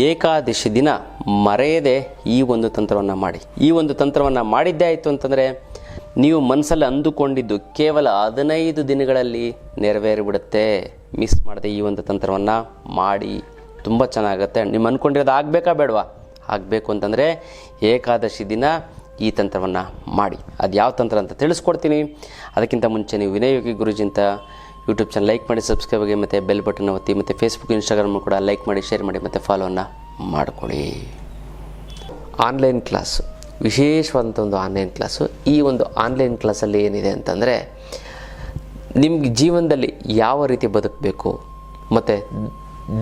ಏಕಾದಶಿ ದಿನ ಮರೆಯದೆ ಈ ಒಂದು ತಂತ್ರವನ್ನು ಮಾಡಿ. ಈ ಒಂದು ತಂತ್ರವನ್ನು ಮಾಡಿದ್ದೇ ಆಯಿತು ಅಂತಂದರೆ ನೀವು ಮನಸ್ಸಲ್ಲಿ ಅಂದುಕೊಂಡಿದ್ದು ಕೇವಲ 15 ದಿನಗಳಲ್ಲಿ ನೆರವೇರಿಬಿಡುತ್ತೆ. ಮಿಸ್ ಮಾಡದೆ ಈ ಒಂದು ತಂತ್ರವನ್ನು ಮಾಡಿ, ತುಂಬ ಚೆನ್ನಾಗುತ್ತೆ. ನೀವು ಅಂದ್ಕೊಂಡಿರೋದು ಆಗಬೇಕಾ ಬೇಡವಾ? ಆಗಬೇಕು ಅಂತಂದರೆ ಏಕಾದಶಿ ದಿನ ಈ ತಂತ್ರವನ್ನು ಮಾಡಿ. ಅದು ಯಾವ ತಂತ್ರ ಅಂತ ತಿಳಿಸ್ಕೊಡ್ತೀನಿ. ಅದಕ್ಕಿಂತ ಮುಂಚೆ ನೀವು ವಿನಯ್ ಯೋಗಿ ಗುರೂಜಿ ಅಂತ ಯೂಟ್ಯೂಬ್ ಚಾನಲ್ ಲೈಕ್ ಮಾಡಿ, ಸಬ್ಸ್ಕ್ರೈಬ್ ಆಗಿ, ಮತ್ತು ಬೆಲ್ ಬಟನ್ ಒತ್ತಿ, ಮತ್ತು ಫೇಸ್ಬುಕ್ ಇನ್ಸ್ಟಾಗ್ರಾಮ್ ಕೂಡ ಲೈಕ್ ಮಾಡಿ, ಶೇರ್ ಮಾಡಿ, ಮತ್ತು ಫಾಲೋವನ್ನು ಮಾಡಿಕೊಡಿ. ಆನ್ಲೈನ್ ಕ್ಲಾಸು, ವಿಶೇಷವಾದಂಥ ಒಂದು ಆನ್ಲೈನ್ ಕ್ಲಾಸು. ಈ ಒಂದು ಆನ್ಲೈನ್ ಕ್ಲಾಸಲ್ಲಿ ಏನಿದೆ ಅಂತಂದರೆ, ನಿಮ್ಗೆ ಜೀವನದಲ್ಲಿ ಯಾವ ರೀತಿ ಬದುಕಬೇಕು, ಮತ್ತು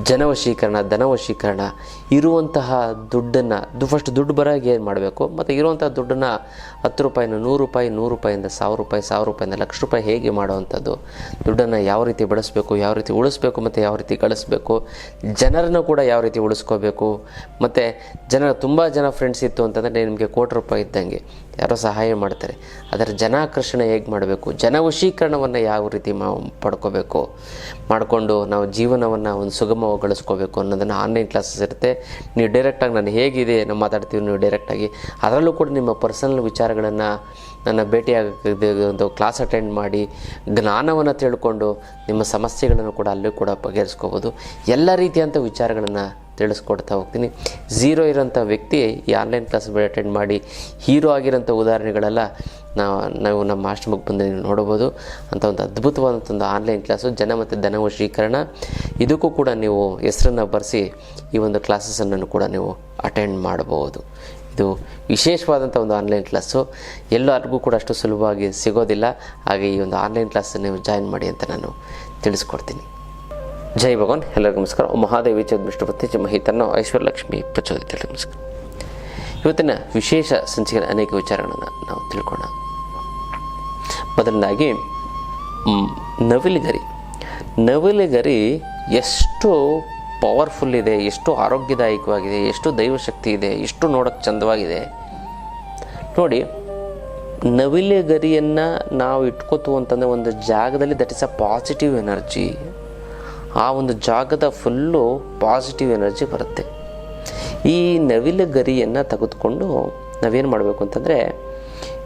ಜನವಶೀಕರಣ, ಧನವಶೀಕರಣ, ಇರುವಂತಹ ದುಡ್ಡನ್ನು ಫಸ್ಟ್ ದುಡ್ಡು ಬರೋಗೆ ಏನು ಮಾಡಬೇಕು, ಮತ್ತು ಇರುವಂಥ ದುಡ್ಡನ್ನು 10 ರೂಪಾಯಿನ 100 ರೂಪಾಯಿ, 100 ರೂಪಾಯಿಂದ 1000 ರೂಪಾಯಿ, 1000 ರೂಪಾಯಿಂದ 1,00,000 ರೂಪಾಯಿ ಹೇಗೆ ಮಾಡುವಂಥದ್ದು, ದುಡ್ಡನ್ನು ಯಾವ ರೀತಿ ಬಳಸಬೇಕು, ಯಾವ ರೀತಿ ಉಳಿಸ್ಬೇಕು, ಮತ್ತು ಯಾವ ರೀತಿ ಗಳಿಸ್ಬೇಕು, ಜನರನ್ನು ಕೂಡ ಯಾವ ರೀತಿ ಉಳಿಸ್ಕೋಬೇಕು, ಮತ್ತು ತುಂಬ ಜನ ಫ್ರೆಂಡ್ಸ್ ಇತ್ತು ಅಂತಂದರೆ ನಿಮಗೆ ಕೋಟಿ ರೂಪಾಯಿ ಇದ್ದಂಗೆ ಯಾರೋ ಸಹಾಯ ಮಾಡ್ತಾರೆ. ಅದರ ಜನಾಕರ್ಷಣೆ ಹೇಗೆ ಮಾಡಬೇಕು, ಜನವಶೀಕರಣವನ್ನು ಯಾವ ರೀತಿ ಮಾಡಿಕೊಂಡು ನಾವು ಜೀವನವನ್ನು ಒಂದು ಸುಗಮಗೊಳಿಸ್ಕೋಬೇಕು ಅನ್ನೋದನ್ನು ಆನ್ಲೈನ್ ಕ್ಲಾಸಸ್ ಇರುತ್ತೆ. ನೀವು ಡೈರೆಕ್ಟಾಗಿ ನಾನು ಹೇಗಿದೆ ನಾವು ಮಾತಾಡ್ತೀವಿ, ನೀವು ಡೈರೆಕ್ಟಾಗಿ ಅದರಲ್ಲೂ ಕೂಡ ನಿಮ್ಮ ಪರ್ಸನಲ್ ವಿಚಾರಗಳನ್ನು ನನ್ನ ಭೇಟಿಯಾಗದೆ ಒಂದು ಕ್ಲಾಸ್ ಅಟೆಂಡ್ ಮಾಡಿ ಜ್ಞಾನವನ್ನು ತಿಳ್ಕೊಂಡು ನಿಮ್ಮ ಸಮಸ್ಯೆಗಳನ್ನು ಕೂಡ ಅಲ್ಲೂ ಕೂಡ ಬಗೆಹರಿಸ್ಕೋಬೋದು. ಎಲ್ಲ ರೀತಿಯಂಥ ವಿಚಾರಗಳನ್ನು ತಿಳಿಸ್ಕೊಡ್ತಾ ಹೋಗ್ತೀನಿ. ಝೀರೋ ಇರೋಂಥ ವ್ಯಕ್ತಿ ಈ ಆನ್ಲೈನ್ ಕ್ಲಾಸ್ ಅಟೆಂಡ್ ಮಾಡಿ ಹೀರೋ ಆಗಿರೋಂಥ ಉದಾಹರಣೆಗಳೆಲ್ಲ ನಾವು ನಮ್ಮ ಆಶ್ರಮಕ್ಕೆ ಬಂದು ನೀವು ನೋಡ್ಬೋದು. ಅಂಥ ಒಂದು ಅದ್ಭುತವಾದಂಥ ಒಂದು ಆನ್ಲೈನ್ ಕ್ಲಾಸು ಜನ ಮತ್ತು ಧನವಶೀಕರಣ. ಇದಕ್ಕೂ ಕೂಡ ನೀವು ಹೆಸರನ್ನು ಬರೆಸಿ ಈ ಒಂದು ಕ್ಲಾಸಸನ್ನು ಕೂಡ ನೀವು ಅಟೆಂಡ್ ಮಾಡಬಹುದು. ಇದು ವಿಶೇಷವಾದಂಥ ಒಂದು ಆನ್ಲೈನ್ ಕ್ಲಾಸು, ಎಲ್ಲರಿಗೂ ಕೂಡ ಅಷ್ಟು ಸುಲಭವಾಗಿ ಸಿಗೋದಿಲ್ಲ. ಹಾಗೆ ಈ ಒಂದು ಆನ್ಲೈನ್ ಕ್ಲಾಸನ್ನು ನೀವು ಜಾಯಿನ್ ಮಾಡಿ ಅಂತ ನಾನು ತಿಳಿಸ್ಕೊಡ್ತೀನಿ. ಜೈ ಭಗವಾನ್. ಎಲ್ಲರಿಗೂ ನಮಸ್ಕಾರ. ಮಹಾದೇವಿ ವಿಷ್ಣುಪತಿ ಮಹಿತನ್ನು ಐಶ್ವರ್ಯಲಕ್ಷ್ಮಿ ಪ್ರಚೋದಿತ. ನಮಸ್ಕಾರ. ಇವತ್ತಿನ ವಿಶೇಷ ಸಂಚಿಕೆಯ ಅನೇಕ ವಿಚಾರಗಳನ್ನು ನಾವು ತಿಳ್ಕೊಳ್ಳೋಣ. ಮೊದಲನೇದಾಗಿ ನವಿಲುಗರಿ ಎಷ್ಟು ಪವರ್ಫುಲ್ ಇದೆ, ಎಷ್ಟು ಆರೋಗ್ಯದಾಯಕವಾಗಿದೆ, ಎಷ್ಟು ದೈವಶಕ್ತಿ ಇದೆ, ಎಷ್ಟು ನೋಡೋಕ್ಕೆ ಚಂದವಾಗಿದೆ ನೋಡಿ. ನವಿಲುಗರಿಯನ್ನು ನಾವು ಇಟ್ಕೋತು ಅಂತಂದರೆ ಒಂದು ಜಾಗದಲ್ಲಿ that is a positive energy. ಆ ಒಂದು ಜಾಗದ ಫುಲ್ಲು ಪಾಸಿಟಿವ್ ಎನರ್ಜಿ ಬರುತ್ತೆ. ಈ ನವಿಲುಗರಿಯನ್ನು ತೆಗೆದುಕೊಂಡು ನಾವೇನು ಮಾಡಬೇಕು ಅಂತಂದರೆ,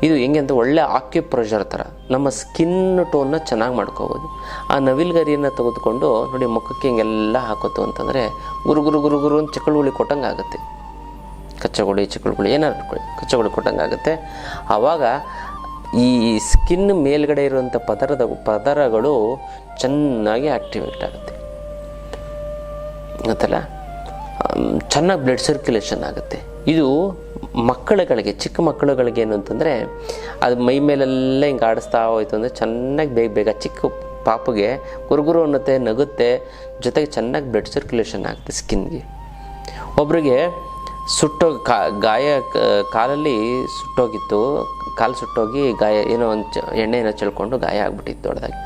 ಇದು ಹೆಂಗೆ ಅಂತ ಒಳ್ಳೆ ಆಕ್ಯುಪ್ರೆಷರ್ ಥರ ನಮ್ಮ ಸ್ಕಿನ್ ಟೋನ್ನ ಚೆನ್ನಾಗಿ ಮಾಡ್ಕೋಬೋದು. ಆ ನವಿಲುಗರಿಯನ್ನು ತೆಗೆದುಕೊಂಡು ನೋಡಿ ಮುಖಕ್ಕೆ ಹಿಂಗೆಲ್ಲ ಹಾಕೋತು ಅಂತಂದರೆ ಗುರು ಅಂತ ಚಕ್ಕಳುಗುಳಿ ಕೊಟ್ಟಂಗೆ ಆಗುತ್ತೆ. ಚಕ್ಕಳುಗುಳಿ ಏನಾರು ಇಟ್ಕೊಳ್ಳಿ, ಕಚ್ಚಗುಳಿ ಕೊಟ್ಟಂಗೆ ಆಗುತ್ತೆ. ಆವಾಗ ಈ ಸ್ಕಿನ್ ಮೇಲ್ಗಡೆ ಇರುವಂಥ ಪದರಗಳು ಚೆನ್ನಾಗಿ ಆ್ಯಕ್ಟಿವೇಟ್ ಆಗುತ್ತೆ ಗೊತ್ತಲ್ಲ, ಚೆನ್ನಾಗಿ ಬ್ಲಡ್ ಸರ್ಕ್ಯುಲೇಷನ್ ಆಗುತ್ತೆ. ಇದು ಮಕ್ಕಳುಗಳಿಗೆ, ಚಿಕ್ಕ ಮಕ್ಕಳುಗಳಿಗೆ ಏನು ಅಂತಂದರೆ, ಅದು ಮೈ ಮೇಲೆಲ್ಲ ಹಿಂಗೆ ಆಡಿಸ್ತಾ ಹೋಯ್ತು ಅಂದರೆ ಚೆನ್ನಾಗಿ ಬೇಗ ಚಿಕ್ಕ ಪಾಪುಗೆ ಗುರುಗುರು ಅನ್ನುತ್ತೆ, ನಗುತ್ತೆ, ಜೊತೆಗೆ ಚೆನ್ನಾಗಿ ಬ್ಲಡ್ ಸರ್ಕ್ಯುಲೇಷನ್ ಆಗುತ್ತೆ ಸ್ಕಿನ್ಗೆ. ಒಬ್ರಿಗೆ ಗಾಯ ಕಾಲಲ್ಲಿ ಸುಟ್ಟೋಗಿತ್ತು, ಕಾಲು ಸುಟ್ಟೋಗಿ ಗಾಯ ಏನೋ ಒಂದು ಎಣ್ಣೆನ ಚೆಲ್ಕೊಂಡು ಗಾಯ ಆಗಿಬಿಟ್ಟಿತ್ತು ದೊಡ್ಡದಾಗಿ.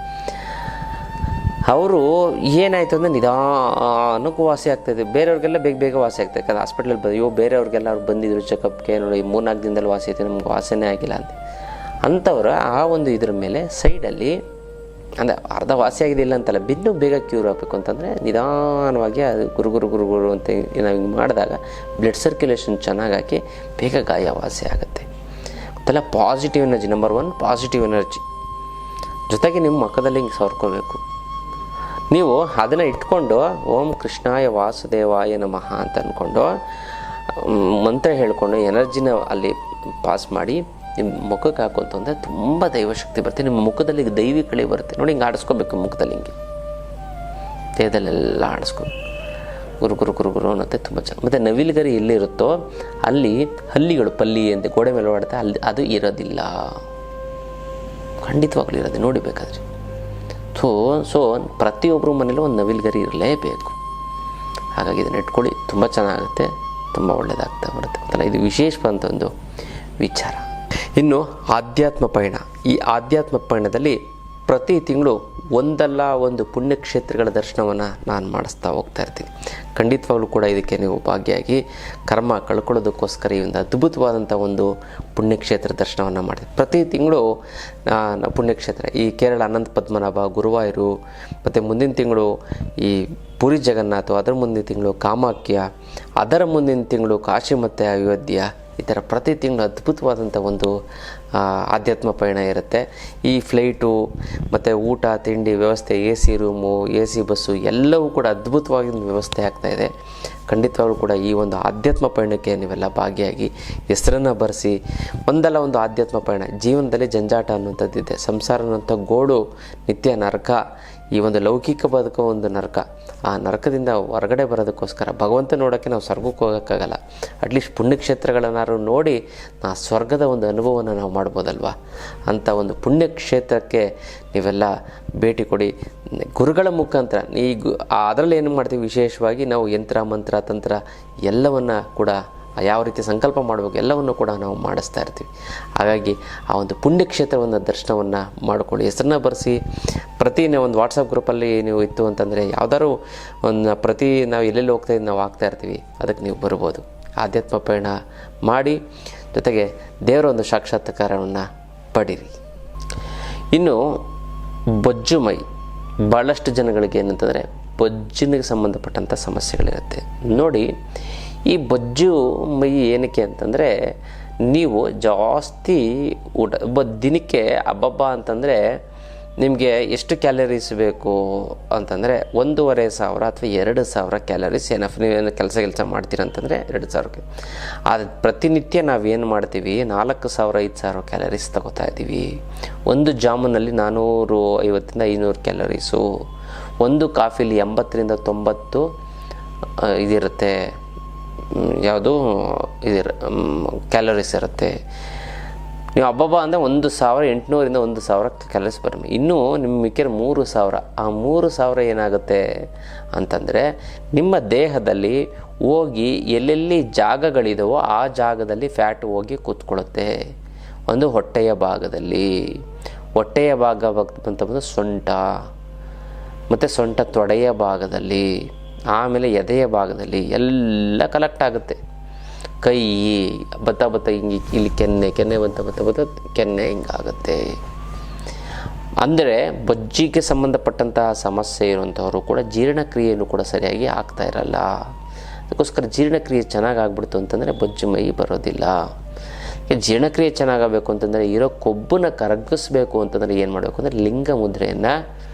ಅವರು ಏನಾಯಿತು ಅಂದರೆ ನಿಧಾನಕ್ಕೂ ವಾಸಿ ಆಗ್ತಾಯಿದೆ. ಬೇರೆಯವ್ರಿಗೆಲ್ಲ ಬೇಗ ವಾಸಿ ಆಗ್ತಾಯಿದೆ. ಯಾಕಂದ್ರೆ ಹಾಸ್ಪಿಟ್ಲಲ್ಲಿ ಬೇರೆಯವ್ರಿಗೆಲ್ಲ ಅವ್ರು ಬಂದಿದ್ರು ಚೆಕಪ್ಗೆ, ನೋಡಿ 3-4 ದಿನದಲ್ಲಿ ವಾಸಿ ಆಯ್ತು, ನಮ್ಗೆ ವಾಸನೆ ಆಗಿಲ್ಲ ಅಂಥವ್ರು ಆ ಒಂದು ಇದ್ರ ಮೇಲೆ ಸೈಡಲ್ಲಿ ಅಂದರೆ ಅರ್ಧ ವಾಸಿ ಆಗಿದ್ದಿಲ್ಲ ಅಂತಲ್ಲ, ಇನ್ನೂ ಬೇಗ ಕ್ಯೂರ್ ಆಗಬೇಕು ಅಂತಂದರೆ ನಿಧಾನವಾಗಿ ಅದು ಗುರುಗುರು ಅಂತ ನಾವು ಹಿಂಗೆ ಮಾಡಿದಾಗ ಬ್ಲಡ್ ಸರ್ಕ್ಯುಲೇಷನ್ ಚೆನ್ನಾಗಿ ಹಾಕಿ ಬೇಗ ಗಾಯ ವಾಸಿ ಆಗುತ್ತೆ. ಅದೆಲ್ಲ positive energy. Number 1 positive energy. ಜೊತೆಗೆ ನಿಮ್ಮ ಮುಖದಲ್ಲಿ ಹಿಂಗೆ ಸವರ್ಕೋಬೇಕು. ನೀವು ಅದನ್ನು ಇಟ್ಕೊಂಡು ಓಂ ಕೃಷ್ಣಾಯ ವಾಸುದೇವಾಯ ನಮಃ ಅಂತ ಅಂದ್ಕೊಂಡು ಮಂತ್ರ ಹೇಳ್ಕೊಂಡು ಎನರ್ಜಿನ ಅಲ್ಲಿ ಪಾಸ್ ಮಾಡಿ ನಿಮ್ಮ ಮುಖಕ್ಕೆ ಹಾಕೋತು ಅಂದರೆ ತುಂಬ ದೈವಶಕ್ತಿ ಬರುತ್ತೆ. ನಿಮ್ಮ ಮುಖದಲ್ಲಿ ದೈವಿ ಕಳೆ ಬರುತ್ತೆ ನೋಡಿ. ಹಿಂಗೆ ಆಡಿಸ್ಕೋಬೇಕು ಮುಖದಲ್ಲಿ, ಹಿಂಗೆ ದೇಹದಲ್ಲೆಲ್ಲ ಆಡಿಸ್ಕೋಬೇಕು. ಗುರು ಅನ್ನತ್ತೆ ತುಂಬ ಚೆನ್ನಾಗಿ. ಮತ್ತು ನವಿಲುಗರಿ ಎಲ್ಲಿರುತ್ತೋ ಅಲ್ಲಿ ಹಲ್ಲಿಗಳು ಪಲ್ಲಿ ಅಂತ ಗೋಡೆ ಮೇಲೆ ಓಡುತ್ತೆ, ಅಲ್ಲಿ ಅದು ಇರೋದಿಲ್ಲ, ಖಂಡಿತವಾಗ್ಲೂ ಇರೋದು ನೋಡಿ ಬೇಕಾದರೆ. ಸೊ ಪ್ರತಿಯೊಬ್ಬರ ಮನೇಲೂ ಒಂದು ನವಿಲುಗರಿ ಇರಲೇಬೇಕು. ಹಾಗಾಗಿ ಇದನ್ನು ಇಟ್ಕೊಳ್ಳಿ, ತುಂಬ ಚೆನ್ನಾಗುತ್ತೆ, ತುಂಬ ಒಳ್ಳೆಯದಾಗ್ತಾ ಬರುತ್ತೆ ಗೊತ್ತಲ್ಲ. ಇದು ವಿಶೇಷವಾದಂಥ ಒಂದು ವಿಚಾರ. ಇನ್ನು ಆಧ್ಯಾತ್ಮ ಪಯಣ. ಈ ಆಧ್ಯಾತ್ಮ ಪಯಣದಲ್ಲಿ ಪ್ರತಿ ತಿಂಗಳು ಒಂದಲ್ಲ ಒಂದು ಪುಣ್ಯಕ್ಷೇತ್ರಗಳ ದರ್ಶನವನ್ನು ನಾನು ಮಾಡಿಸ್ತಾ ಹೋಗ್ತಾ ಇರ್ತೀನಿ. ಖಂಡಿತವಾಗ್ಲೂ ಕೂಡ ಇದಕ್ಕೆ ನೀವು ಭಾಗಿಯಾಗಿ ಕರ್ಮ ಕಳ್ಕೊಳ್ಳೋದಕ್ಕೋಸ್ಕರ ಈ ಒಂದು ಅದ್ಭುತವಾದಂಥ ಒಂದು ಪುಣ್ಯಕ್ಷೇತ್ರ ದರ್ಶನವನ್ನು ಮಾಡ್ತೀನಿ. ಪ್ರತಿ ತಿಂಗಳು ಪುಣ್ಯಕ್ಷೇತ್ರ ಈ ಕೇರಳ ಅನಂತ ಪದ್ಮನಾಭ, ಗುರುವಾಯೂರು, ಮತ್ತು ಮುಂದಿನ ತಿಂಗಳು ಈ ಪುರಿ ಜಗನ್ನಾಥ, ಅದರ ಮುಂದಿನ ತಿಂಗಳು ಕಾಮಾಖ್ಯ, ಅದರ ಮುಂದಿನ ತಿಂಗಳು ಕಾಶಿ ಮತ್ತು ಅಯೋಧ್ಯ, ಈ ಥರ ಪ್ರತಿ ತಿಂಗಳು ಅದ್ಭುತವಾದಂಥ ಒಂದು ಆಧ್ಯಾತ್ಮ ಪಯಣ ಇರುತ್ತೆ. ಈ ಫ್ಲೈಟು ಮತ್ತು ಊಟ ತಿಂಡಿ ವ್ಯವಸ್ಥೆ, A C room, A C bus ಎಲ್ಲವೂ ಕೂಡ ಅದ್ಭುತವಾಗಿ ವ್ಯವಸ್ಥೆ ಆಗ್ತಾಯಿದೆ. ಖಂಡಿತವಾಗ್ಲೂ ಕೂಡ ಈ ಒಂದು ಆಧ್ಯಾತ್ಮ ಪಯಣಕ್ಕೆ ನೀವೆಲ್ಲ ಭಾಗಿಯಾಗಿ ಹೆಸರನ್ನು ಬರೆಸಿ ಒಂದಲ್ಲ ಒಂದು ಆಧ್ಯಾತ್ಮ ಪಯಣ. ಜೀವನದಲ್ಲಿ ಜಂಜಾಟ ಅನ್ನುವಂಥದ್ದಿದೆ, ಸಂಸಾರ ಅನ್ನುವಂಥ ಗೋಡು ನಿತ್ಯ ನರಕ, ಈ ಒಂದು ಲೌಕಿಕ ಬದುಕೋ ಒಂದು ನರಕ. ಆ ನರಕದಿಂದ ಹೊರಗಡೆ ಬರೋದಕ್ಕೋಸ್ಕರ ಭಗವಂತ ನೋಡೋಕ್ಕೆ ನಾವು ಸ್ವರ್ಗಕ್ಕೆ ಹೋಗೋಕ್ಕಾಗಲ್ಲ, ಅಟ್ಲೀಸ್ಟ್ ಪುಣ್ಯಕ್ಷೇತ್ರಗಳನ್ನಾರು ನೋಡಿ ಆ ಸ್ವರ್ಗದ ಒಂದು ಅನುಭವವನ್ನು ನಾವು ಮಾಡ್ಬೋದಲ್ವ. ಅಂಥ ಒಂದು ಪುಣ್ಯಕ್ಷೇತ್ರಕ್ಕೆ ನೀವೆಲ್ಲ ಭೇಟಿ ಕೊಡಿ ಗುರುಗಳ ಮುಖಾಂತರ. ಅದರಲ್ಲಿ ಏನು ಮಾಡ್ತೀವಿ, ವಿಶೇಷವಾಗಿ ನಾವು ಯಂತ್ರ ಮಂತ್ರ ತಂತ್ರ ಎಲ್ಲವನ್ನು ಕೂಡ ಯಾವ ರೀತಿ ಸಂಕಲ್ಪ ಮಾಡಬೇಕು ಎಲ್ಲವನ್ನು ಕೂಡ ನಾವು ಮಾಡಿಸ್ತಾ ಇರ್ತೀವಿ. ಹಾಗಾಗಿ ಆ ಒಂದು ಪುಣ್ಯಕ್ಷೇತ್ರವನ್ನು ದರ್ಶನವನ್ನು ಮಾಡಿಕೊಳ್ಳಿ, ಹೆಸರನ್ನ ಬರೆಸಿ. ಪ್ರತಿ ಒಂದು ವಾಟ್ಸಪ್ ಗ್ರೂಪಲ್ಲಿ ನೀವು ಇತ್ತು ಅಂತಂದರೆ ಯಾವ್ದಾದ್ರು ಒಂದು ನಾವು ಎಲ್ಲೆಲ್ಲಿ ಹೋಗ್ತಾಯಿದ್ದು ನಾವು ಆಗ್ತಾ ಇರ್ತೀವಿ, ಅದಕ್ಕೆ ನೀವು ಬರ್ಬೋದು. ಆಧ್ಯಾತ್ಮ ಪಯಣ ಮಾಡಿ, ಜೊತೆಗೆ ದೇವರ ಒಂದು ಸಾಕ್ಷಾತ್ಕಾರವನ್ನು ಪಡೀರಿ. ಇನ್ನು ಬೊಜ್ಜು ಮೈ, ಭಾಳಷ್ಟು ಜನಗಳಿಗೆ ಏನಂತಂದರೆ ಬೊಜ್ಜಿನಿಗೆ ಸಂಬಂಧಪಟ್ಟಂಥ ಸಮಸ್ಯೆಗಳಿರುತ್ತೆ ನೋಡಿ. ಈ ಬೊಜ್ಜು ಮೈ ಏನಕ್ಕೆ ಅಂತಂದರೆ, ನೀವು ಜಾಸ್ತಿ ಊಟ ದಿನಕ್ಕೆ ಅಬ್ಬಬ್ಬ ಅಂತಂದರೆ ನಿಮಗೆ ಎಷ್ಟು ಕ್ಯಾಲರೀಸ್ ಬೇಕು ಅಂತಂದರೆ 1,500 ಅಥವಾ 2,000 ಕ್ಯಾಲರೀಸ್ ಎನಫ್. ನೀವೇನು ಕೆಲಸ ಮಾಡ್ತೀರಂತಂದರೆ 2,000. ಆದರೆ ಪ್ರತಿನಿತ್ಯ ನಾವೇನು ಮಾಡ್ತೀವಿ, 4,000 5,000 ಕ್ಯಾಲರೀಸ್ ತಗೋತಾ ಇದ್ದೀವಿ. ಒಂದು ಜಾಮೂನಲ್ಲಿ 450 500 ಕ್ಯಾಲರೀಸು, ಒಂದು ಕಾಫಿಲಿ 80 90 ಇದಿರುತ್ತೆ, ಯಾವುದು ಕ್ಯಾಲರೀಸ್ ಇರುತ್ತೆ. ನೀವು ಹಬ್ಬ ಅಂದರೆ 1,800 1,000 ಕ್ಯಾಲರೀಸ್ ಬರಬೇಕು. ಇನ್ನೂ ನಿಮ್ಮ ಮಿಕ್ಕಿರೋ 3,000. ಆ 3,000 ಏನಾಗುತ್ತೆ ಅಂತಂದರೆ, ನಿಮ್ಮ ದೇಹದಲ್ಲಿ ಹೋಗಿ ಎಲ್ಲೆಲ್ಲಿ ಜಾಗಗಳಿದವೋ ಆ ಜಾಗದಲ್ಲಿ ಫ್ಯಾಟ್ ಹೋಗಿ ಕೂತ್ಕೊಳ್ಳುತ್ತೆ. ಒಂದು ಹೊಟ್ಟೆಯ ಭಾಗದಲ್ಲಿ, ಹೊಟ್ಟೆಯ ಭಾಗ ಬಂದು ಸೊಂಟ, ಮತ್ತು ಸೊಂಟ ತೊಡೆಯ ಭಾಗದಲ್ಲಿ, ಆಮೇಲೆ ಎದೆಯ ಭಾಗದಲ್ಲಿ ಎಲ್ಲ ಕಲೆಕ್ಟ್ ಆಗುತ್ತೆ. ಕೈ ಬತ್ತ ಹಿಂಗೆ ಇಲ್ಲಿ ಕೆನ್ನೆ ಬತ್ತ ಕೆನ್ನೆ ಹಿಂಗಾಗುತ್ತೆ. ಅಂದರೆ ಬೊಜ್ಜಿಗೆ ಸಂಬಂಧಪಟ್ಟಂತಹ ಸಮಸ್ಯೆ ಇರುವಂಥವರು ಕೂಡ ಜೀರ್ಣಕ್ರಿಯೆಯನ್ನು ಕೂಡ ಸರಿಯಾಗಿ ಆಗ್ತಾ ಇರಲ್ಲ. ಅದಕ್ಕೋಸ್ಕರ ಜೀರ್ಣಕ್ರಿಯೆ ಚೆನ್ನಾಗಿ ಆಗ್ಬಿಡ್ತು ಅಂತಂದರೆ ಬೊಜ್ಜು ಮೈ ಬರೋದಿಲ್ಲ. ಜೀರ್ಣಕ್ರಿಯೆ ಚೆನ್ನಾಗಬೇಕು ಅಂತಂದರೆ, ಇರೋ ಕೊಬ್ಬನ್ನು ಕರಗಿಸ್ಬೇಕು ಅಂತಂದರೆ ಏನು ಮಾಡಬೇಕು ಅಂದರೆ ಲಿಂಗ ಮುದ್ರೆಯನ್ನು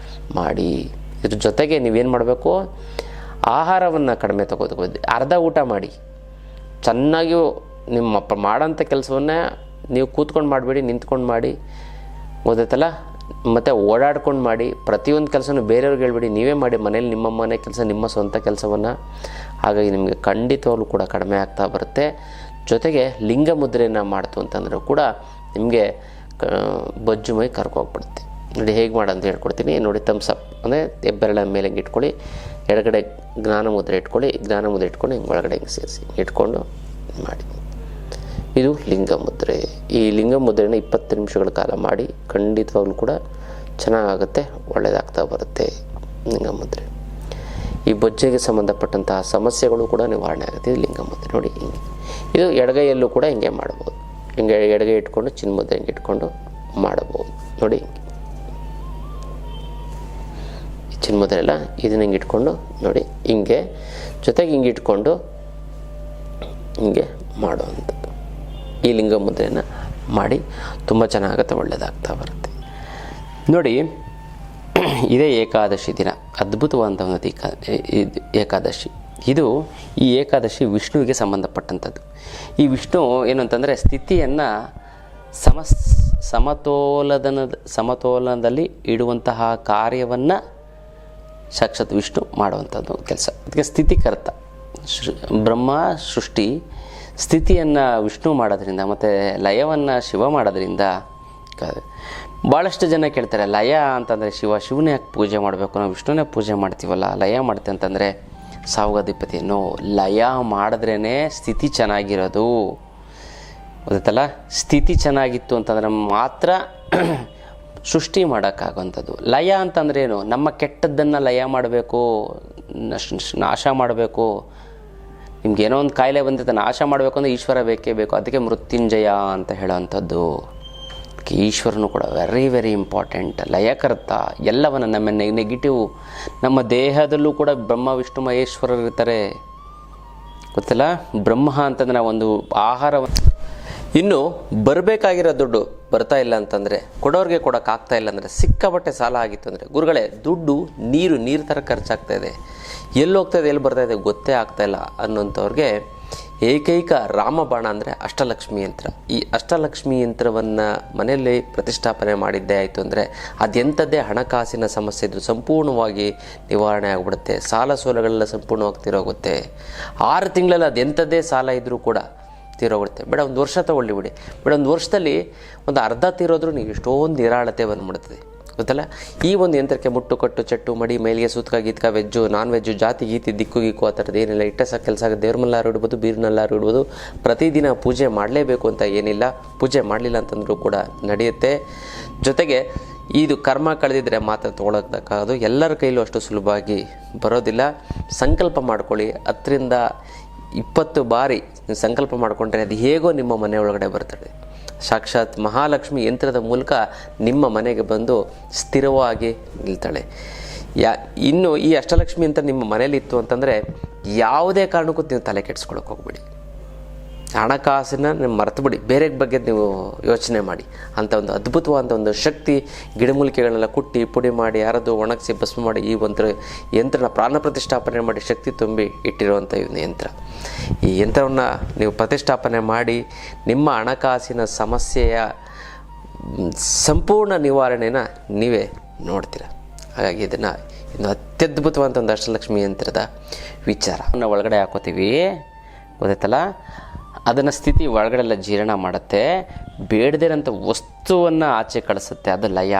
ಮಾಡಿ. ಇದ್ರ ಜೊತೆಗೆ ನೀವೇನು ಮಾಡಬೇಕು, ಆಹಾರವನ್ನು ಕಡಿಮೆ ತಗೋಬೇಕು. ಅರ್ಧ ಊಟ ಮಾಡಿ, ಚೆನ್ನಾಗಿ ನಿಮ್ಮ ಮಾಡೋಂಥ ಕೆಲಸವನ್ನೇ ನೀವು ಕೂತ್ಕೊಂಡು ಮಾಡಬೇಡಿ, ನಿಂತ್ಕೊಂಡು ಮಾಡಿ, ಗೊತ್ತಾಯ್ತಲ್ಲ. ಮತ್ತು ಓಡಾಡ್ಕೊಂಡು ಮಾಡಿ. ಪ್ರತಿಯೊಂದು ಕೆಲಸನೂ ಬೇರೆಯವ್ರಿಗೆ ಹೇಳ್ಬೇಡಿ, ನೀವೇ ಮಾಡಿ ಮನೇಲಿ, ನಿಮ್ಮ ಮನೆ ಕೆಲಸ, ನಿಮ್ಮ ಸ್ವಂತ ಕೆಲಸವನ್ನು. ಹಾಗಾಗಿ ನಿಮಗೆ ಖಂಡಿತವಾಗ್ಲೂ ಕೂಡ ಕಡಿಮೆ ಆಗ್ತಾ ಬರುತ್ತೆ. ಜೊತೆಗೆ ಲಿಂಗ ಮುದ್ರೆಯನ್ನು ಮಾಡ್ತು ಅಂತಂದರೂ ಕೂಡ ನಿಮಗೆ ಬೊಜ್ಜು ಮೈ ಕರ್ಕೋಗ್ಬಿಡುತ್ತೆ. ನೋಡಿ ಹೇಗೆ ಮಾಡೋಂತ ಹೇಳ್ಕೊಡ್ತೀನಿ ನೋಡಿ. ಥಮ್ಸಪ್ ಅಂದರೆ ಹೆಬ್ಬೆರಳ ಮೇಲೆ ಹಿಂಗೆ ಇಟ್ಕೊಳ್ಳಿ, ಎಡಗಡೆ ಜ್ಞಾನ ಮುದ್ರೆ ಇಟ್ಕೊಳ್ಳಿ, ಜ್ಞಾನ ಮುದ್ರೆ ಇಟ್ಕೊಂಡು ಹಿಂಗೆ ಒಳಗಡೆ ಹಿಂಗೆ ಸೇರಿಸಿ ಇಟ್ಕೊಂಡು ಮಾಡಿ. ಇದು ಲಿಂಗ ಮುದ್ರೆ. ಈ ಲಿಂಗ ಮುದ್ರೆನ 20 ನಿಮಿಷಗಳ ಕಾಲ ಮಾಡಿ, ಖಂಡಿತವಾಗ್ಲೂ ಕೂಡ ಚೆನ್ನಾಗಾಗುತ್ತೆ, ಒಳ್ಳೆಯದಾಗ್ತಾ ಬರುತ್ತೆ ಲಿಂಗ ಮುದ್ರೆ. ಈ ಬೊಜ್ಜಿಗೆ ಸಂಬಂಧಪಟ್ಟಂತಹ ಸಮಸ್ಯೆಗಳು ಕೂಡ ನಿವಾರಣೆ ಆಗುತ್ತೆ ಇದು ಲಿಂಗ ಮುದ್ರೆ. ನೋಡಿ ಹಿಂಗೆ ಇದು ಎಡಗೈಯಲ್ಲೂ ಕೂಡ ಹಿಂಗೆ ಮಾಡ್ಬೋದು. ಹಿಂಗೆ ಎಡಗೈ ಇಟ್ಕೊಂಡು ಚಿನ್ಮುದ್ರೆ ಹಿಂಗೆ ಇಟ್ಕೊಂಡು ಮಾಡಬಹುದು ನೋಡಿ. ಚಿನ್ಮುದ್ರೆ ಎಲ್ಲ ಇದನ್ನ ಹಿಂಗೆ ಇಟ್ಕೊಂಡು ನೋಡಿ, ಹಿಂಗೆ ಜೊತೆಗೆ ಹಿಂಗೆ ಇಟ್ಕೊಂಡು ಹಿಂಗೆ ಮಾಡುವಂಥದ್ದು. ಈ ಲಿಂಗ ಮುದ್ರೆಯನ್ನು ಮಾಡಿ ತುಂಬ ಚೆನ್ನಾಗುತ್ತೆ, ಒಳ್ಳೆಯದಾಗ್ತಾ ಬರುತ್ತೆ ನೋಡಿ. ಇದೇ ಏಕಾದಶಿ ದಿನ, ಅದ್ಭುತವಾದಂಥ ಒಂದು ಏಕಾದಶಿ. ಈ ಏಕಾದಶಿ ವಿಷ್ಣುವಿಗೆ ಸಂಬಂಧಪಟ್ಟಂಥದ್ದು. ಈ ವಿಷ್ಣು ಏನು ಅಂತಂದರೆ ಸ್ಥಿತಿಯನ್ನು ಸಮತೋಲನದಲ್ಲಿ ಇಡುವಂತಹ ಕಾರ್ಯವನ್ನು ಸಾಕ್ಷಾತ್ ವಿಷ್ಣು ಮಾಡುವಂಥದ್ದು ಕೆಲಸ. ಅದಕ್ಕೆ ಸ್ಥಿತಿಕರ್ತ. ಬ್ರಹ್ಮ ಸೃಷ್ಟಿ, ಸ್ಥಿತಿಯನ್ನು ವಿಷ್ಣು ಮಾಡೋದ್ರಿಂದ ಮತ್ತು ಲಯವನ್ನು ಶಿವ ಮಾಡೋದ್ರಿಂದ. ಭಾಳಷ್ಟು ಜನ ಕೇಳ್ತಾರೆ, ಲಯ ಅಂತಂದರೆ ಶಿವನೇ ಯಾಕೆ ಪೂಜೆ ಮಾಡಬೇಕು, ನಾವು ವಿಷ್ಣುನೇ ಪೂಜೆ ಮಾಡ್ತೀವಲ್ಲ, ಲಯ ಮಾಡ್ತೀವಿ ಅಂತಂದರೆ ಸಾವುಗಾಧಿಪತಿಯನ್ನು ಲಯ ಮಾಡಿದ್ರೇ ಸ್ಥಿತಿ ಚೆನ್ನಾಗಿರೋದು, ಗೊತ್ತಲ್ಲ. ಸ್ಥಿತಿ ಚೆನ್ನಾಗಿತ್ತು ಅಂತಂದರೆ ಮಾತ್ರ ಸೃಷ್ಟಿ ಮಾಡೋಕ್ಕಾಗುವಂಥದ್ದು. ಲಯ ಅಂತಂದ್ರೆ ಏನು? ನಮ್ಮ ಕೆಟ್ಟದ್ದನ್ನು ಲಯ ಮಾಡಬೇಕು, ನಾಶ ಮಾಡಬೇಕು. ನಿಮ್ಗೇನೋ ಒಂದು ಕಾಯಿಲೆ ಬಂದಿರುತ್ತೆ, ನಾಶ ಮಾಡಬೇಕು ಅಂದರೆ ಈಶ್ವರ ಬೇಕೇ ಬೇಕು. ಅದಕ್ಕೆ ಮೃತ್ಯುಂಜಯ ಅಂತ ಹೇಳೋವಂಥದ್ದು. ಈಶ್ವರನು ಕೂಡ ವೆರಿ ವೆರಿ ಇಂಪಾರ್ಟೆಂಟ್. ಲಯಕರ್ತ ಎಲ್ಲವನ್ನು ನಮ್ಮ ನೆಗೆಟಿವ್, ನಮ್ಮ ದೇಹದಲ್ಲೂ ಕೂಡ ಬ್ರಹ್ಮ ವಿಷ್ಣು ಮಹೇಶ್ವರರು ಇರ್ತಾರೆ, ಗೊತ್ತಲ್ಲ. ಬ್ರಹ್ಮ ಅಂತಂದ್ರೆ ಒಂದು ಆಹಾರವನ್ನು, ಇನ್ನು ಬರಬೇಕಾಗಿರೋ ದುಡ್ಡು ಬರ್ತಾ ಇಲ್ಲ ಅಂತಂದರೆ, ಕೊಡೋರಿಗೆ ಕೊಡೋಕ್ಕಾಗ್ತಾ ಇಲ್ಲ ಅಂದರೆ, ಸಿಕ್ಕಾಪಟ್ಟೆ ಸಾಲ ಆಗಿತ್ತು ಅಂದರೆ, ಗುರುಗಳೇ ದುಡ್ಡು ನೀರು ಥರ ಖರ್ಚಾಗ್ತಾ ಇದೆ, ಎಲ್ಲಿ ಹೋಗ್ತಾ ಇದೆ ಎಲ್ಲಿ ಬರ್ತಾ ಇದೆ ಗೊತ್ತೇ ಆಗ್ತಾಯಿಲ್ಲ ಅನ್ನೋಂಥವ್ರಿಗೆ ಏಕೈಕ ರಾಮಬಾಣ ಅಂದರೆ ಅಷ್ಟಲಕ್ಷ್ಮಿ ಯಂತ್ರ. ಈ ಅಷ್ಟಲಕ್ಷ್ಮಿ ಯಂತ್ರವನ್ನು ಮನೆಯಲ್ಲಿ ಪ್ರತಿಷ್ಠಾಪನೆ ಮಾಡಿದ್ದೇ ಆಯಿತು ಅಂದರೆ ಅದೆಂಥದ್ದೇ ಹಣಕಾಸಿನ ಸಮಸ್ಯೆ ಇದ್ದರೂ ಸಂಪೂರ್ಣವಾಗಿ ನಿವಾರಣೆ ಆಗಿಬಿಡುತ್ತೆ. ಸಾಲ ಸೋಲಗಳೆಲ್ಲ ಸಂಪೂರ್ಣವಾಗಿ ತೀರೋಗುತ್ತೆ. 6 ತಿಂಗಳಲ್ಲಿ ಅದೆಂಥದ್ದೇ ಸಾಲ ಇದ್ದರೂ ಕೂಡ ತೀರೋಗುತ್ತೆ. ಬೇಡ ಒಂದು ವರ್ಷ ತೊಗೊಳ್ಳಿ ಬಿಡಿ, ಬೇಡ ಒಂದು ವರ್ಷದಲ್ಲಿ ಒಂದು ಅರ್ಧ ತೀರೋದ್ರೂ ನೀವು ಎಷ್ಟೊಂದು ನಿರಾಳತೆ ಬಂದುಬಿಡ್ತದೆ, ಗೊತ್ತಲ್ಲ. ಈ ಒಂದು ಯಂತ್ರಕ್ಕೆ ಮುಟ್ಟು ಕಟ್ಟು ಚಟ್ಟು ಮಡಿ ಮೈಲಿಗೆ ಸೂತ್ಕ ಗೀತ್ಕ ವೆಜ್ಜು ನಾನ್ ವೆಜ್ಜು ಜಾತಿ ಗೀತಿ ದಿಕ್ಕು ಗೀಕು ಆ ಥರದ್ದು ಏನಿಲ್ಲ. ಇಟ್ಟೆ ಕೆಲಸ ದೇವ್ರ ಮಲ್ಲಾರು ಇಡ್ಬೋದು, ಬೀರ್ನಲ್ಲಾರು ಇಡ್ಬೋದು. ಪ್ರತಿದಿನ ಪೂಜೆ ಮಾಡಲೇಬೇಕು ಅಂತ ಏನಿಲ್ಲ. ಪೂಜೆ ಮಾಡಲಿಲ್ಲ ಅಂತಂದ್ರೂ ಕೂಡ ನಡೆಯುತ್ತೆ. ಜೊತೆಗೆ ಇದು ಕರ್ಮ ಕಳೆದಿದ್ರೆ ಮಾತ್ರ ತೊಗೊಳಕ್ಕಾಗೋದು. ಎಲ್ಲರ ಕೈಲೂ ಅಷ್ಟು ಸುಲಭವಾಗಿ ಬರೋದಿಲ್ಲ. ಸಂಕಲ್ಪ ಮಾಡ್ಕೊಳ್ಳಿ. 10-20 ಬಾರಿ ಸಂಕಲ್ಪ ಮಾಡಿಕೊಂಡ್ರೆ ಅದು ಹೇಗೋ ನಿಮ್ಮ ಮನೆ ಒಳಗಡೆ ಬರ್ತದೆ. ಸಾಕ್ಷಾತ್ ಮಹಾಲಕ್ಷ್ಮಿ ಯಂತ್ರದ ಮೂಲಕ ನಿಮ್ಮ ಮನೆಗೆ ಬಂದು ಸ್ಥಿರವಾಗಿ ನಿಲ್ತಾಳೆ. ಇನ್ನು ಈ ಅಷ್ಟಲಕ್ಷ್ಮಿ ಯಂತ್ರ ನಿಮ್ಮ ಮನೇಲಿ ಇತ್ತು ಅಂತಂದರೆ ಯಾವುದೇ ಕಾರಣಕ್ಕೂ ನೀವು ತಲೆ ಕೆಡಿಸ್ಕೊಳಕ್ಕೆ ಹೋಗ್ಬಿಡಿ. ಹಣಕಾಸನ್ನ ನೀವು ಮರೆತು ಬಿಡಿ, ಬೇರೆ ಬಗ್ಗೆ ನೀವು ಯೋಚನೆ ಮಾಡಿ. ಅಂಥ ಒಂದು ಅದ್ಭುತವಾದ ಒಂದು ಶಕ್ತಿ, ಗಿಡಮೂಲಿಕೆಗಳನ್ನೆಲ್ಲ ಕುಟ್ಟಿ ಪುಡಿ ಮಾಡಿ ಅರೆದು ಒಣಗಿಸಿ ಭಸ್ಮ ಮಾಡಿ ಈ ಒಂದು ಯಂತ್ರನ ಪ್ರಾಣ ಪ್ರತಿಷ್ಠಾಪನೆ ಮಾಡಿ ಶಕ್ತಿ ತುಂಬಿ ಇಟ್ಟಿರುವಂಥ ಒಂದು ಯಂತ್ರ. ಈ ಯಂತ್ರವನ್ನು ನೀವು ಪ್ರತಿಷ್ಠಾಪನೆ ಮಾಡಿ ನಿಮ್ಮ ಹಣಕಾಸಿನ ಸಮಸ್ಯೆಯ ಸಂಪೂರ್ಣ ನಿವಾರಣೆನ ನೀವೇ ನೋಡ್ತೀರ. ಹಾಗಾಗಿ ಇದನ್ನು ಇನ್ನು ಅತ್ಯದ್ಭುತವಾದಂಥ ಒಂದು ಅಷ್ಟಲಕ್ಷ್ಮಿ ಯಂತ್ರದ ವಿಚಾರ ಒಳಗಡೆ ಹಾಕೋತೀವಿ, ಗೊತ್ತಾಯ್ತಲ್ಲ. ಅದನ್ನು ಸ್ಥಿತಿ ಒಳಗಡೆಲ್ಲ ಜೀರ್ಣ ಮಾಡುತ್ತೆ. ಬೇಡದಿರೋಂಥ ವಸ್ತುವನ್ನು ಆಚೆ ಕಳಿಸುತ್ತೆ. ಅದು ಲಯ.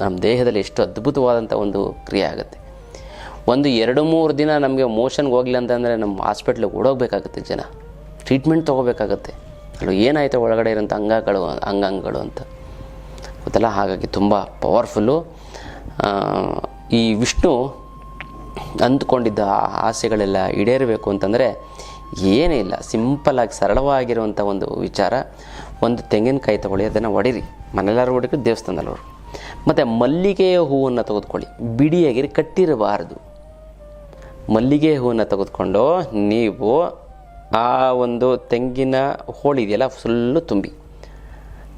ನಮ್ಮ ದೇಹದಲ್ಲಿ ಎಷ್ಟು ಅದ್ಭುತವಾದಂಥ ಒಂದು ಕ್ರಿಯೆ ಆಗುತ್ತೆ. ಒಂದು 2-3 ದಿನ ನಮಗೆ ಮೋಷನ್ಗೆ ಹೋಗಲಿಲ್ಲ ಅಂತಂದರೆ ನಮ್ಮ ಹಾಸ್ಪಿಟ್ಲಿಗೆ ಓಡೋಗ್ಬೇಕಾಗುತ್ತೆ, ಜನ ಟ್ರೀಟ್ಮೆಂಟ್ ತೊಗೋಬೇಕಾಗತ್ತೆ. ಅಲ್ಲಿ ಏನಾಯಿತು ಒಳಗಡೆ ಇರೋಂಥ ಅಂಗಾಂಗಗಳು ಅಂತ, ಗೊತ್ತಲ್ಲ. ಹಾಗಾಗಿ ತುಂಬ ಪವರ್ಫುಲ್ಲು. ಈ ವಿಷ್ಣು ಅಂದ್ಕೊಂಡಿದ್ದ ಆಸೆಗಳೆಲ್ಲ ಈಡೇರಬೇಕು ಅಂತಂದರೆ ಏನೇ ಇಲ್ಲ, ಸಿಂಪಲ್ಲಾಗಿ ಸರಳವಾಗಿರುವಂಥ ಒಂದು ವಿಚಾರ. ಒಂದು ತೆಂಗಿನಕಾಯಿ ತೊಗೊಳ್ಳಿ, ಅದನ್ನು ಹೊಡೀರಿ, ಮನೆಯಲ್ಲಾರು ಹೊಡಿರಿ, ದೇವಸ್ಥಾನದಲ್ಲಿ ಹೊಡ್ರಿ. ಮತ್ತು ಮಲ್ಲಿಗೆಯ ಹೂವನ್ನು ತೆಗೆದುಕೊಳ್ಳಿ, ಬಿಡಿಯಾಗಿರಿ, ಕಟ್ಟಿರಬಾರದು. ಮಲ್ಲಿಗೆ ಹೂವನ್ನು ತೆಗೆದುಕೊಂಡು ನೀವು ಆ ಒಂದು ತೆಂಗಿನ ಹೋಳಿದೆಯಲ್ಲ ಫುಲ್ಲು ತುಂಬಿ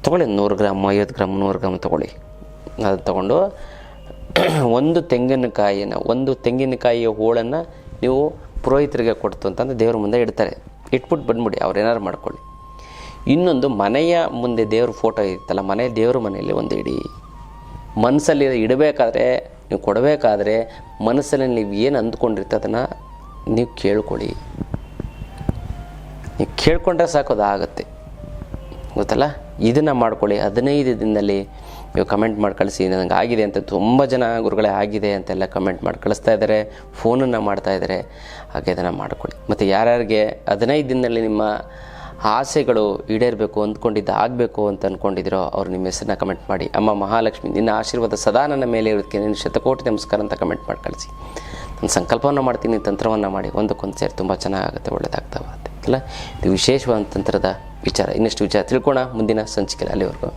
ತೊಗೊಳ್ಳಿ. 100 ಗ್ರಾಮ್ 50 ಗ್ರಾಮ್ 100 ಗ್ರಾಮ್ ತೊಗೊಳ್ಳಿ. ಅದು ತೊಗೊಂಡು ಒಂದು ತೆಂಗಿನಕಾಯಿಯ ಹೋಳನ್ನು ನೀವು ಪುರೋಹಿತರಿಗೆ ಕೊಡ್ತು ಅಂತಂದರೆ ದೇವ್ರ ಮುಂದೆ ಇಡ್ತಾರೆ. ಇಟ್ಬಿಟ್ಟು ಬಂದ್ಬಿಡಿ, ಅವ್ರು ಏನಾರು ಮಾಡ್ಕೊಳ್ಳಿ. ಇನ್ನೊಂದು ಮನೆಯ ಮುಂದೆ ದೇವ್ರ ಫೋಟೋ ಇರುತ್ತಲ್ಲ, ದೇವ್ರ ಮನೆಯಲ್ಲಿ ಒಂದು ಇಡಿ. ಮನಸ್ಸಲ್ಲಿ ಇಡಬೇಕಾದ್ರೆ, ನೀವು ಕೊಡಬೇಕಾದ್ರೆ ಮನಸ್ಸಲ್ಲಿ ನೀವು ಏನು ಅಂದ್ಕೊಂಡಿರ್ತೀರ ಅದನ್ನು ನೀವು ಕೇಳ್ಕೊಳ್ಳಿ. ನೀವು ಕೇಳ್ಕೊಂಡ್ರೆ ಸಾಕು, ಅದು ಆಗುತ್ತೆ, ಗೊತ್ತಲ್ಲ. ಇದನ್ನು ಮಾಡ್ಕೊಳ್ಳಿ. 15 ದಿನದಲ್ಲಿ ನೀವು ಕಮೆಂಟ್ ಮಾಡಿ ಕಳಿಸಿ, ನನಗೆ ಆಗಿದೆ ಅಂತ. ತುಂಬ ಜನ ಗುರುಗಳೇ ಆಗಿದೆ ಅಂತೆಲ್ಲ ಕಮೆಂಟ್ ಮಾಡಿ ಕಳಿಸ್ತಾ ಇದ್ದಾರೆ, ಫೋನನ್ನು ಮಾಡ್ತಾಯಿದ್ದಾರೆ. ಹಾಗೆ ಇದನ್ನು ಮಾಡ್ಕೊಳ್ಳಿ. ಮತ್ತು ಯಾರ್ಯಾರಿಗೆ 15 ದಿನದಲ್ಲಿ ನಿಮ್ಮ ಆಸೆಗಳು ಈಡೇರಬೇಕು ಅಂದ್ಕೊಂಡಿದ್ದು ಆಗಬೇಕು ಅಂತ ಅಂದ್ಕೊಂಡಿದ್ದೀರೋ ಅವ್ರು ನಿಮ್ಮ ಹೆಸರನ್ನ ಕಮೆಂಟ್ ಮಾಡಿ. ಅಮ್ಮ ಮಹಾಲಕ್ಷ್ಮಿ ನಿನ್ನ ಆಶೀರ್ವಾದ ಸದಾ ನನ್ನ ಮೇಲೆ ಇರೋದಕ್ಕೆ ನಿನ್ನ ಶತಕೋಟಿ ನಮಸ್ಕಾರ ಅಂತ ಕಮೆಂಟ್ ಮಾಡಿ ಕಳಿಸಿ. ನಾನು ಸಂಕಲ್ಪವನ್ನು ಮಾಡ್ತೀನಿ, ತಂತ್ರವನ್ನು ಮಾಡಿ ಒಂದಕ್ಕೊಂದು ಸೇರಿ ತುಂಬ ಚೆನ್ನಾಗುತ್ತೆ, ಒಳ್ಳೆಯದಾಗ್ತಾ ಬರುತ್ತೆ ಅಲ್ಲ. ಇದು ವಿಶೇಷವಾದ ತಂತ್ರದ ವಿಚಾರ. ಇನ್ನಷ್ಟು ವಿಚಾರ ತಿಳ್ಕೊಳ್ಳೋಣ ಮುಂದಿನ ಸಂಚಿಕೆಯಲ್ಲಿ. ಅಲ್ಲಿವರೆಗೂ